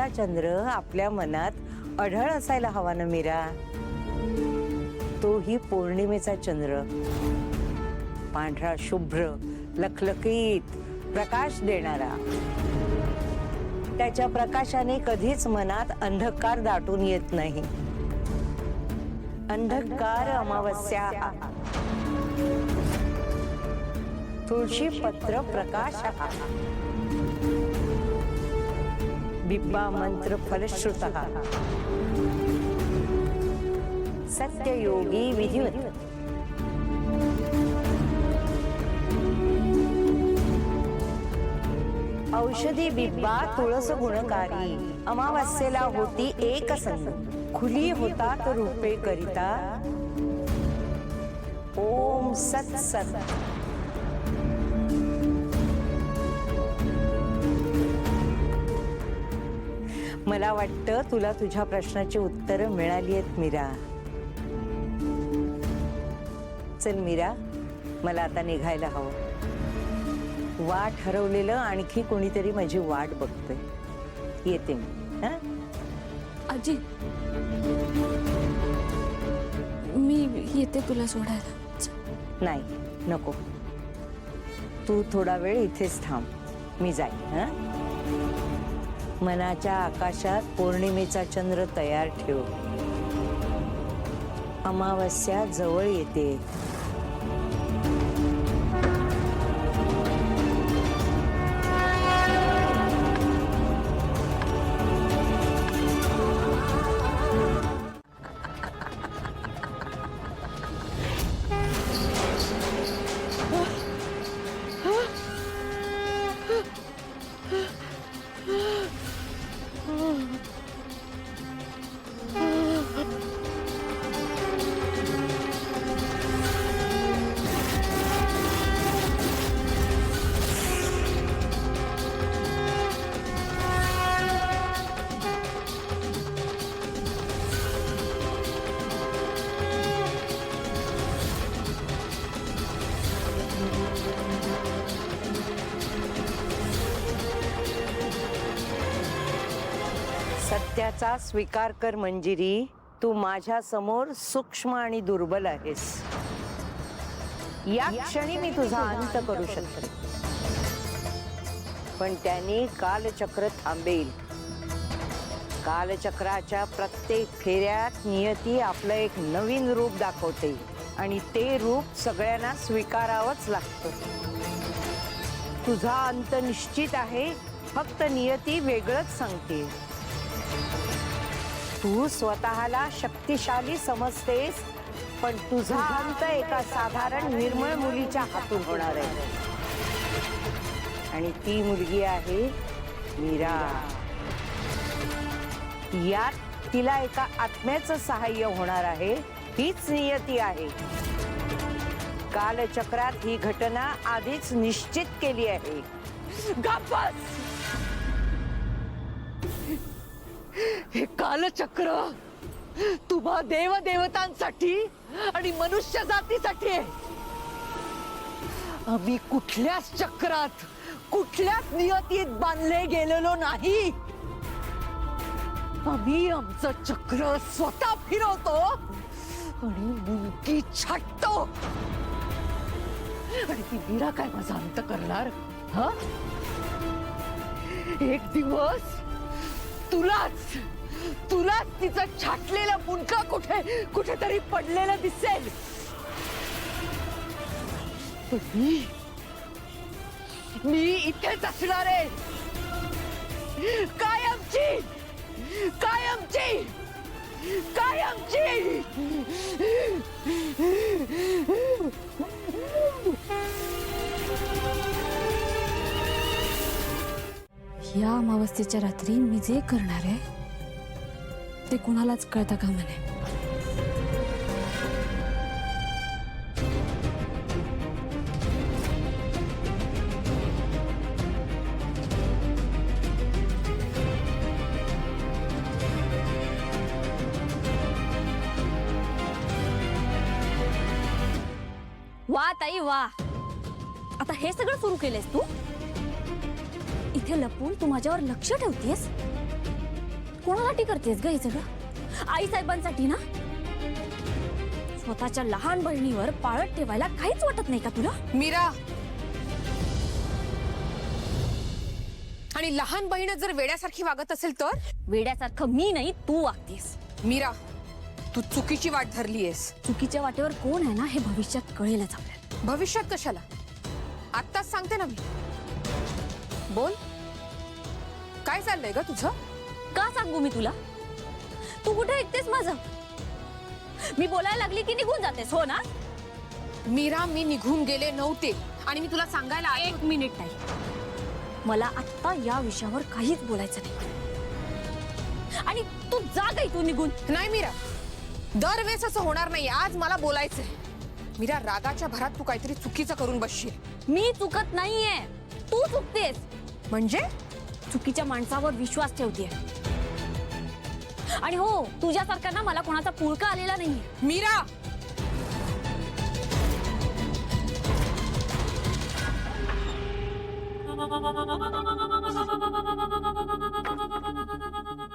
आपला चंद्र आपल्या मनात अढळ असायला हवा ना मीरा. तोही पौर्णिमेचा चंद्र, पांढरा शुभ्र लखलखीत प्रकाश देणारा. त्याच्या प्रकाशाने कधीच मनात अंधकार दाटून येत नाही. अंधकार अमावस्या तुळशी पत्र प्रकाश बिब्बा मंत्र फलश्रुत सत्ययोगी विधिवत. औषधी बिब्बा तुळस गुणकारी. अमावस्येला होती एक संग, खुली होतात रूपे करिता. ओम सत सत. मला वाटतं तुला तुझ्या प्रश्नाची उत्तरं मिळाली आहेत मीरा. चल मीरा, मला आता निघायला हवं. वाट हरवलेलं आणखी कोणीतरी माझी वाट बघतोय. येते मी. आजी, मी येते तुला सोडायला. नाही, नको. तू थोडा वेळ इथेच थांब, मी जाईन. मनाच्या आकाशात पौर्णिमेचा चंद्र तयार ठेव. अमावस्या जवळ येते. सत्याचा स्वीकार कर मंजिरी. तू माझ्या समोर सूक्ष्म आणि दुर्बल आहेस. या क्षणी मी तुझा अंत करू शकते, पण त्याने कालचक्र थांबेल. कालचक्राच्या प्रत्येक फेऱ्यात नियती आपलं एक नवीन रूप दाखवते आणि ते रूप सगळ्यांना स्वीकारावंच लागतं. तुझा अंत निश्चित आहे, फक्त नियती वेगळंच सांगते. तू स्वतःला शक्तिशाली समजतेस, पण तुझा अंत एका साधारण निर्मळ मुलीच्या हातून होणार आहे. आणि ती मुलगी आहे मीरा. यात तिला एका आत्म्याचं सहाय्य होणार आहे. हीच नियती आहे. कालचक्रात ही घटना आधीच निश्चित केली आहे. गप्पस! हे कालचक्र तुम्हा देवदेवतांसाठी आणि मनुष्य जातीसाठी आहे. आम्ही कुठल्याच चक्रात, कुठल्याच नियतीत बांधले गेलेलो नाही. आम्ही आमचं चक्र स्वतः फिरवतो आणि मुलगी छाटतो. आणि ती मीरा काय माझा अंत करणार? हा, एक दिवस तुलाच तिचं छाटलेलं मुंडकं कुठेतरी पडलेलं दिसेल. मी इथेच असणार आहे. कायमची. या अमावस्येच्या रात्री मी जे करणार आहे ते कुणालाच कळता कामा नये. वा ताई वा, आता हे सगळं सुरू केलेस तू? इथे लपून तू माझ्यावर लक्ष ठेवतेस? कोणासाठी करतेस ग हे सगळं? आई साहेबांसाठी ना? स्वतःच्या लहान बहिणीवर पाळत ठेवायला काहीच वाटत नाही का तुला? मीरा, आणि लहान बहीण जर वेड्यासारखी वागत असेल तर? वेड्यासारखं मी नाही, तू वागतेस. मीरा, तू चुकीची वाट धरलीयस. चुकीच्या वाटेवर कोण आहे ना हे भविष्यात कळेलच आपल्याला. भविष्यात कशाला? आत्ताच सांगते ना मी. बोल, काय चाललंय ग तुझं? का सांगू मी तुला? तू कुठे ऐकतेस माझं? मी बोलायला लागली की निघून जातेस, हो ना? मीरा, मी निघून गेले नव्हते आणि मी तुला सांगायला एक मिनिट नाही. मला आत्ता या विषयावर काहीच बोलायचं नाही. आणि तू जा गई, तू निघून. नाही मीरा, दरवेळेस असं होणार नाही. आज मला बोलायचंय. मीरा, रागाच्या भरात तू काहीतरी चुकीचं करून बसशील. मी चुकत नाहीये, तू चुकतेस. म्हणजे? चुकीच्या माणसावर विश्वास ठेवतेय. आणि हो, तुझ्यासारख्या मला कोणाचा पुळका आलेला नाहीये. मीरा,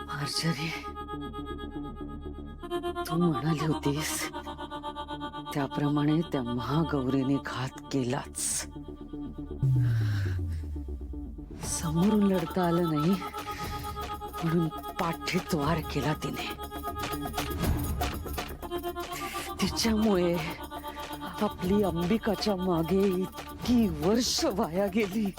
मार्जरी, तू म्हणाली होतीस त्याप्रमाणे त्या महागौरीने घात केलाच. समोरून लढता आलं नाही म्हणून पाठीत वार केला तिने. तिच्यामुळे आपली अंबिकाच्या मागे इतकी वर्ष वाया गेली.